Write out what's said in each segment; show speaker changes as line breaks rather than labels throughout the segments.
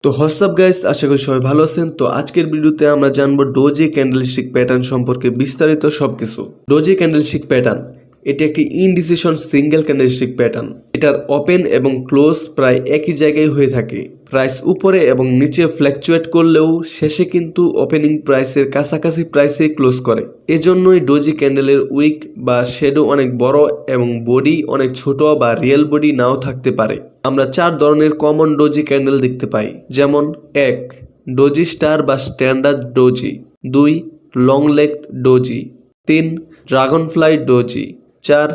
তো WhatsApp guys, আশা করি সবাই ভালো আছেন। তো আজকের ভিডিওতে আমরা জানবো ডোজি ক্যান্ডেলস্টিক প্যাটার্ন সম্পর্কে বিস্তারিত সবকিছু। ডোজি ক্যান্ডেলস্টিক প্যাটার্ন এটি একটি ইনডিসিশন সিঙ্গেল ক্যান্ডেলস্টিক প্যাটার্ন। এটার ওপেন এবং ক্লোজ প্রায় একই জায়গায় হয়ে থাকে। প্রাইস উপরে এবং নিচে ফ্ল্যাকচুয়েট করলেও শেষে কিন্তু ওপেনিং প্রাইসের কাছাকাছি প্রাইসে ক্লোজ করে। এজন্যই ডোজি ক্যান্ডেলের উইক বা শ্যাডো অনেক বড় এবং বডি অনেক ছোট বা রিয়েল বডি নাও থাকতে পারে। আমরা 4 ধরনের কমন ডোজি ক্যান্ডেল দেখতে পাই, যেমন 1. ডোজি স্টার বা standard doji, 2. Long leg doji, 3. Dragonfly doji, 4.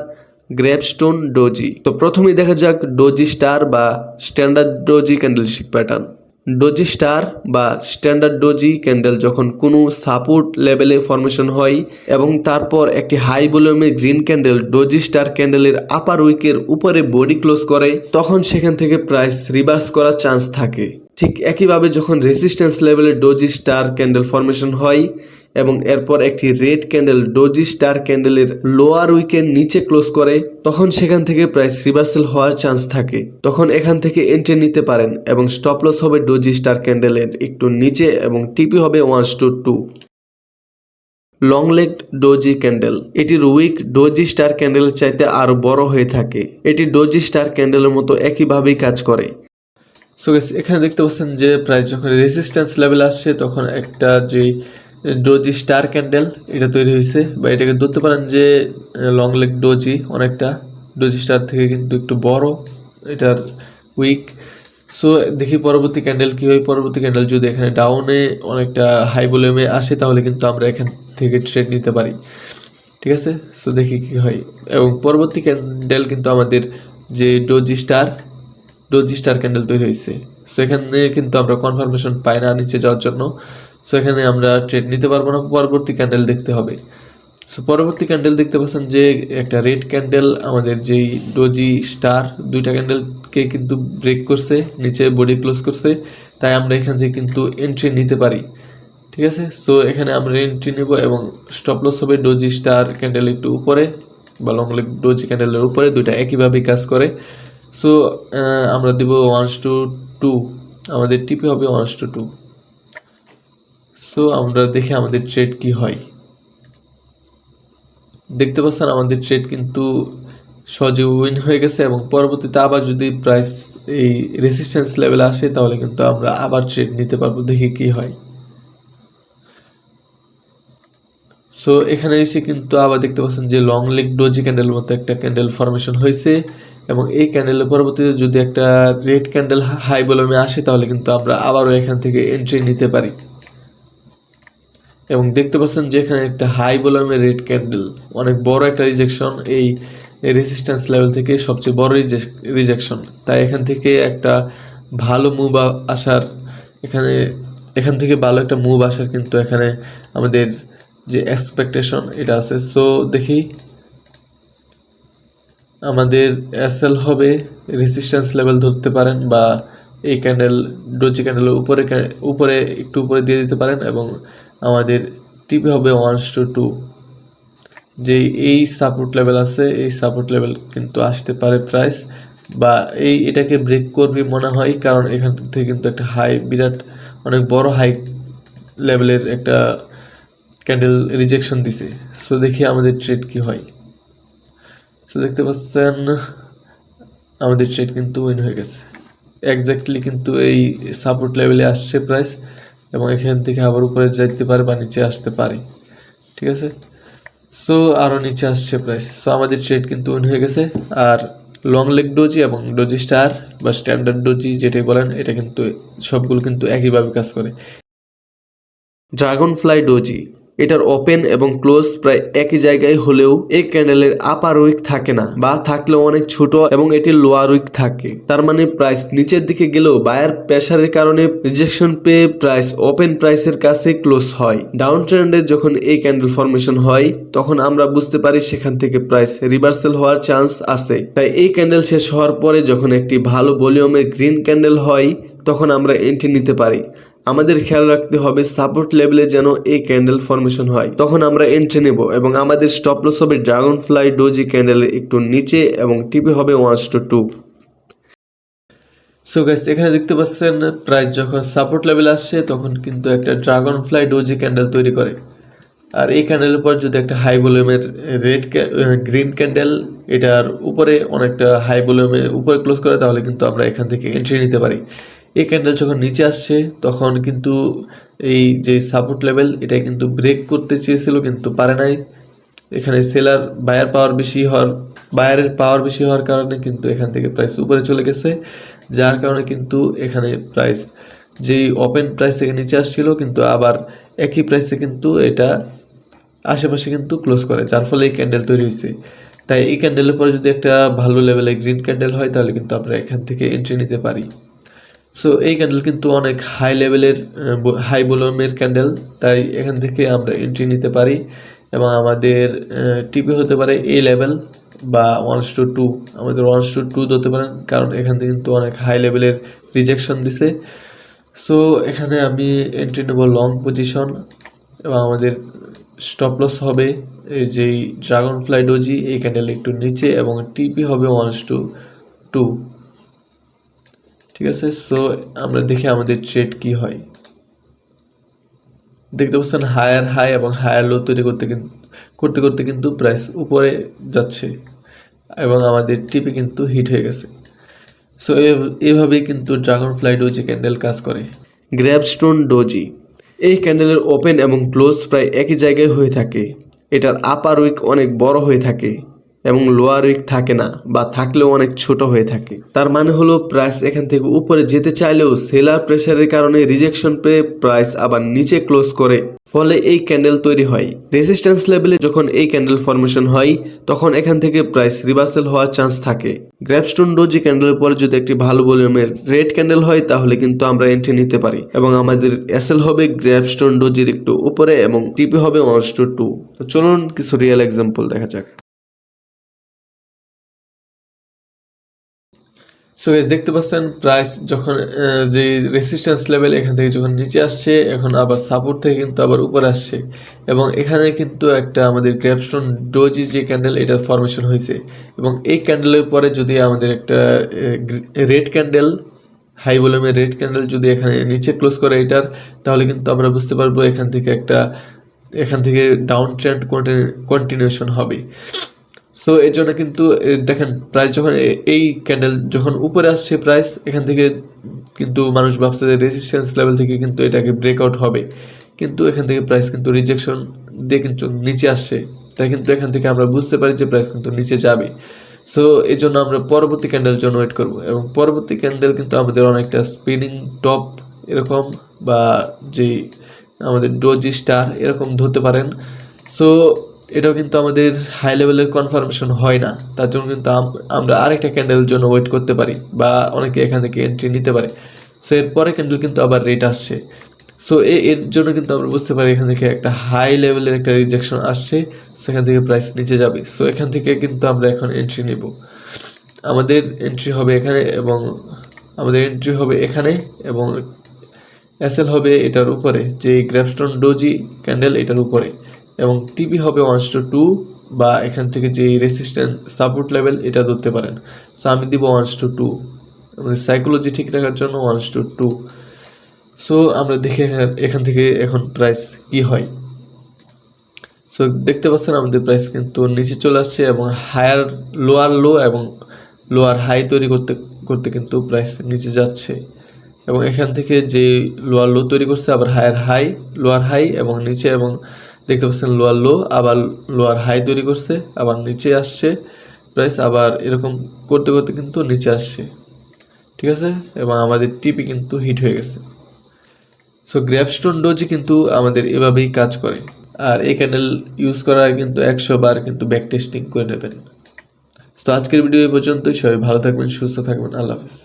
Gravestone doji. তো প্রথমেই দেখা যাক ডোজি স্টার বা standard doji candlestick pattern. Doji star বা স্ট্যান্ডার্ড ডোজি ক্যান্ডেল যখন কোনো সাপোর্ট লেভেলে ফরমেশন হয় এবং তারপর একটি হাই ভলিউমের গ্রিন ক্যান্ডেল ডোজি স্টার ক্যান্ডেলের আপার উইকের উপরে বডি ক্লোজ করে, তখন সেখান থেকে প্রাইস রিভার্স করার চান্স থাকে। ঠিক একইভাবে যখন রেসিস্ট্যান্স লেভেলে ডোজি স্টার ক্যান্ডেল ফরমেশন হয় এবং এরপর একটি রেড ক্যান্ডেল ডোজি স্টার ক্যান্ডেলের লোয়ার উইকের নিচে ক্লোজ করে, তখন সেখান থেকে প্রাইস রিভার্সাল হওয়ার চান্স থাকে। তখন এখান থেকে এন্ট্রি নিতে পারেন এবং স্টপ লস হবে ডোজি স্টার ক্যান্ডেলের একটু নিচে এবং টিপি হবে 1:2। লং লেগ ডোজি ক্যান্ডেল, এটির উইক ডোজি স্টার ক্যান্ডেলের চাইতে আরো বড় হয়ে থাকে। এটি ডোজি স্টার ক্যান্ডেলের মতো একইভাবেই কাজ করে। সো গাইস, এখানে দেখতে পাচ্ছেন যে প্রাইস যখন রেজিস্ট্যান্স লেভেল আসছে তখন একটা যে ডোজি স্টার ক্যান্ডেল এটা তৈরি হয়েছে, বা এটাকে ধরতে পারেন যে লং লেগ ডোজি অনেকটা ডোজি স্টার থেকে কিন্তু একটু বড় এটার উইক। সো দেখি পরবর্তী ক্যান্ডেল কী হয়। পরবর্তী ক্যান্ডেল যদি এখানে ডাউনে অনেকটা হাই ভলিউমে আসে তাহলে কিন্তু আমরা এখান থেকে ট্রেড নিতে পারি, ঠিক আছে। সো দেখি কী হয়। এবং পরবর্তী ক্যান্ডেল কিন্তু আমাদের যে ডোজি স্টার ক্যান্ডেল তৈরি হয়েছে। সো এখানে কিন্তু আমরা কনফার্মেশন পাই না নিচে যাওয়ার জন্য। সো এখানে আমরা ট্রেড নিতে পারবো না, পরবর্তী ক্যান্ডেল দেখতে হবে। সো পরবর্তী ক্যান্ডেল দেখতে পাচ্ছেন যে একটা রেড ক্যান্ডেল আমাদের যেই ডোজি স্টার দুইটা ক্যান্ডেলকে কিন্তু ব্রেক করছে, নিচে বডি ক্লোজ করছে, তাই আমরা এখান থেকে কিন্তু এন্ট্রি নিতে পারি, ঠিক আছে। সো এখানে আমরা এন্ট্রি নেব এবং স্টপ লস হবে ডোজি স্টার ক্যান্ডেল একটু উপরে বা লং লেগ ডোজি ক্যান্ডেলের উপরে, দুইটা একইভাবেই কাজ করে। সো আমরা দেব 1:2, আমাদের টিপি হবে 1:2। সো আমরা দেখি আমাদের ট্রেড কি হয়। দেখতে পাচ্ছেন আমাদের ট্রেড কিন্তু সহজে উইন হয়ে গেছে এবং পরবর্তীতে আবার যদি প্রাইস এই রেসিস্ট্যান্স লেভেলে আসে তাহলে কিন্তু আমরা আবার ট্রেড নিতে পারবো, দেখি কি হয়। সো এখানে এসে কিন্তু আবার দেখতে পাচ্ছেন যে লং লেগ ডোজি ক্যান্ডেল মতো একটা ক্যান্ডেল ফরমেশন হয়েছে এবং এই ক্যান্ডেলের পরবর্তীতে যদি একটা রেড ক্যান্ডেল হাই ভলিউমে আসে তাহলে কিন্তু আমরা আবারও এখান থেকে এন্ট্রি নিতে পারি। এবং দেখতে পাচ্ছেন যে এখানে একটা হাই ভলিউমের রেড ক্যান্ডেল, অনেক বড় একটা রিজেকশন, এই রেজিস্ট্যান্স লেভেল থেকে সবচেয়ে বড় রিজেকশন। তাই এখান থেকে একটা ভালো মুভ আসার এখান থেকে ভালো একটা মুভ আসার কিন্তু এখানে আমাদের যে এক্সপেকটেশন এটা আছে। সো দেখি আমাদের এসএল হবে, রেজিস্ট্যান্স লেভেল ধরতে পারেন বা এই ক্যান্ডেল ডোজি ক্যান্ডেলের উপরে একটু উপরে দিয়ে দিতে পারেন এবং আমাদের টিপি হবে 1:2। যে এই সাপোর্ট লেভেল আছে, এই সাপোর্ট লেভেল কিন্তু আসতে পারে প্রাইস, বা এটাকে ব্রেক করবে মনে হয়, কারণ এখান থেকে কিন্তু একটা বিরাট অনেক বড় হাই লেভেলের একটা ক্যান্ডেল রিজেকশন দিছে। সো দেখি আমাদের ট্রেড কি হয়। সো দেখতে পাচ্ছেন আমাদের ট্রেড কিন্তু উইন হয়ে গেছে। এক্স্যাক্টলি কিন্তু এই সাপোর্ট লেভেলে আসছে প্রাইস এবং এখান থেকে আবার উপরে যাইতে পারে বা নিচে আসতে পারে, ঠিক আছে। সো আরও নিচে আসছে প্রাইস। সো আমাদের ট্রেড কিন্তু উইন হয়ে গেছে। আর লং লেগ ডোজি এবং ডোজি স্টার বা স্ট্যান্ডার্ড ডোজি যেটাই বলেন, এটা কিন্তু সবগুলো কিন্তু একইভাবে কাজ করে। ড্রাগনফ্লাই ডোজি, এটার ওপেন এবং ক্লোজ প্রায় একই জায়গায় হলেও এই ক্যান্ডেলের আপার উইক থাকে না, বা থাকলেও অনেক ছোট এবং এটির লোয়ার উইক থাকে। তার মানে প্রাইস নিচের দিকে গেলেও বায়ার প্রেসারের কারণে রিজেকশন পেয়ে প্রাইস ওপেন প্রাইসের কাছে ক্লোজ হয়। ডাউন ট্রেন্ডে যখন এই ক্যান্ডেল ফরমেশন হয় তখন আমরা বুঝতে পারি সেখান থেকে প্রাইস রিভার্সাল হওয়ার চান্স আছে। তাই এই ক্যান্ডেল শেষ হওয়ার পরে যখন একটি ভালো ভলিউমের গ্রিন ক্যান্ডেল হয় তখন আমরা এন্ট্রি নিতে পারি। আমাদের খেয়াল রাখতে হবে সাপোর্ট লেভেলে যেন এই ক্যান্ডেল ফরমেশন হয়, তখন আমরা এন্ট্রি নেব এবং আমাদের স্টপ লস হবে ড্রাগনফ্লাই ডোজি ক্যান্ডেলের একটু নিচে এবং টিপি হবে 1:2। সো গাইস এখানে দেখতে পাচ্ছেন প্রাইস যখন সাপোর্ট লেভেলে আসছে তখন কিন্তু একটা ড্রাগন ফ্লাই ডোজি ক্যান্ডেল তৈরি করে। আর এই ক্যান্ডেলের পর যদি একটা হাই ভলিউমের গ্রিন ক্যান্ডেল এটার উপরে অনেকটা হাই ভলিউমে উপরে ক্লোজ করে, তাহলে কিন্তু আমরা এখান থেকে এন্ট্রি নিতে পারি। এই ক্যান্ডেল যখন নিচে আসছে তখন কিন্তু এই যে সাপোর্ট লেভেল এটা কিন্তু ব্রেক করতে চেয়েছিল কিন্তু পারে নাই। এখানে বায়ারের পাওয়ার বেশি হওয়ার কারণে কিন্তু এখান থেকে প্রাইস উপরে চলে গেছে, যার কারণে কিন্তু এখানে প্রাইস যেই ওপেন প্রাইস থেকে নিচে আসছিল কিন্তু আবার একই প্রাইসে কিন্তু এটা আশেপাশে কিন্তু ক্লোজ করে, যার ফলে এই ক্যান্ডেল তৈরি হয়েছে। তাই এই ক্যান্ডেলের পরে যদি একটা ভালো লেভেলে গ্রিন ক্যান্ডেল হয় তাহলে কিন্তু আমরা এখান থেকে এন্ট্রি নিতে পারি। সো এই ক্যান্ডেল কিন্তু অনেক হাই লেভেলের হাই ভলিউমের ক্যান্ডেল, তাই এখান থেকে আমরা এন্ট্রি নিতে পারি এবং আমাদের টিপি হতে পারে এই লেভেল বা 1:2, আমাদের 1:2 ধরতে পারেন, কারণ এখান থেকে কিন্তু অনেক হাই লেভেলের রিজেকশন দিছে। সো এখানে আমি এন্ট্রি নেব লং পজিশন এবং আমাদের স্টপ লস হবে এই যেই ড্রাগন ফ্লাই ডোজি এই ক্যান্ডেল একটু নিচে এবং টিপি হবে 1:2। ঠিক আছে, সো আমরা দেখি আমাদের ট্রেড কি হয়। দেখতে পাচ্ছেন হায়ার হাই এবং হায়ার লো তৈরি করতে করতে কিন্তু প্রাইস উপরে যাচ্ছে এবং আমাদের টিপি কিন্তু হিট হয়ে গেছে। সো এইভাবেই কিন্তু ড্রাগন ফ্লাই ডোজি ক্যান্ডেল কাজ করে। গ্র্যাবস্টোন ডোজি এই ক্যান্ডেলের ওপেন এবং ক্লোজ প্রায় একই জায়গায় হয়ে থাকে। এটার আপার উইক অনেক বড় হয়ে থাকে এবং লোয়ার উইক থাকে না বা থাকলেও অনেক ছোট হয়ে থাকে। তার মানে হলো প্রাইস এখান থেকে উপরে যেতে চাইলেও সেলার প্রেসারের কারণে রিজেকশন পেয়ে প্রাইস আবার নিচে ক্লোজ করে, ফলে এই ক্যান্ডেল তৈরি হয়। রেজিস্ট্যান্স লেভেলে যখন এই ক্যান্ডেল ফরমেশন হয় তখন এখান থেকে প্রাইস রিভার্সাল হওয়ার চান্স থাকে। গ্র্যাবস্টোন ডোজি ক্যান্ডেলের পরে যদি একটি ভালো ভলিউমের রেড ক্যান্ডেল হয় তাহলে কিন্তু আমরা এন্ট্রি নিতে পারি এবং আমাদের এসএল হবে গ্র্যাবস্টোন ডোজির একটু উপরে এবং টিপি হবে 1:2। তো চলুন কিছু রিয়েল এক্সাম্পল দেখা যাক। সো গাইস দেখতে পাচ্ছেন প্রাইস যখন যে রেসিস্ট্যান্স লেভেল এখান থেকে যখন নিচে আসছে, এখন আবার সাপোর্ট থেকে কিন্তু আবার উপরে আসছে এবং এখানে কিন্তু একটা আমাদের গ্র্যাবস্টোন ডোজি যে ক্যান্ডেল এটা ফরমেশন হয়েছে এবং এই ক্যান্ডেলের পরে যদি আমাদের একটা রেড ক্যান্ডেল হাই ভলিউমের রেড ক্যান্ডেল যদি এখানে নিচে ক্লোজ করে এটার, তাহলে কিন্তু আমরা বুঝতে পারবো এখান থেকে ডাউন ট্রেন্ড কন্টিনিউশন হবে। সো এর জন্য কিন্তু দেখেন প্রাইস যখন এই ক্যান্ডেল যখন উপরে আসছে প্রাইস এখান থেকে কিন্তু মানুষ ভাবছে যে রেজিস্ট্যান্স লেভেল থেকে কিন্তু এটাকে ব্রেকআউট হবে, কিন্তু এখান থেকে প্রাইস কিন্তু রিজেকশন দিয়ে কিন্তু নিচে আসছে, তাই কিন্তু এখান থেকে আমরা বুঝতে পারি যে প্রাইস কিন্তু নিচে যাবে। সো এই জন্য আমরা পরবর্তী ক্যান্ডেলের জন্য ওয়েট করব এবং পরবর্তী ক্যান্ডেল কিন্তু আমাদের অনেকটা স্পিনিং টপ এরকম বা যে আমাদের ডোজি স্টার এরকম ধরতে পারেন। সো এটাও কিন্তু আমাদের হাই লেভেলের কনফার্মেশন হয় না, তার জন্য কিন্তু আমরা আরেকটা ক্যান্ডেলের জন্য ওয়েট করতে পারি বা অনেকে এখান থেকে এন্ট্রি নিতে পারে। সো এরপরে ক্যান্ডেল কিন্তু আবার রেট আসছে, সো এর জন্য কিন্তু আমরা বুঝতে পারি এখান থেকে একটা হাই লেভেলের একটা রিজেকশন আসছে, সেখান থেকে প্রাইস নিচে যাবে। সো এখান থেকে কিন্তু আমরা এখন এন্ট্রি নেব, আমাদের এন্ট্রি হবে এখানে এবং এসএল হবে এটার উপরে যে গ্র্যাবস্টোন ডোজি ক্যান্ডেল এটার উপরে এবং টিপি হবে 1:2 বা এখান থেকে যে রেসিস্ট্যান্স সাপোর্ট লেভেল এটা ধরতে পারেন। সো আমি দিব 1:2, আমাদের সাইকোলজি ঠিক রাখার জন্য 1:2। সো আমরা দেখি এখান থেকে এখন প্রাইস কি হয়। সো দেখতে পাচ্ছেন আমাদের প্রাইস কিন্তু নিচে চলে আসছে এবং লোয়ার লো এবং লোয়ার হাই তৈরি করতে করতে কিন্তু প্রাইস নিচে যাচ্ছে এবং এখান থেকে যে লোয়ার লো তৈরি করছে আবার লোয়ার হাই এবং নিচে, এবং দেখতে পাচ্ছেন লোয়ার লো আবার লোয়ার হাই তৈরি করছে আবার নিচে আসছে প্রাইস, আবার এরকম করতে করতে কিন্তু নিচে আসছে। ঠিক আছে, এবং আমাদের টিপি কিন্তু হিট হয়ে গেছে। সো গ্র্যাবস্টোন ডোজি কিন্তু আমাদের এভাবেই কাজ করে, আর এই ক্যান্ডেল ইউজ করার কিন্তু 100 বার কিন্তু ব্যাক টেস্টিং করে নেবেন। তো আজকের ভিডিও এই পর্যন্তই, সবাই ভালো থাকবেন, সুস্থ থাকবেন, আল্লাহ হাফেজ।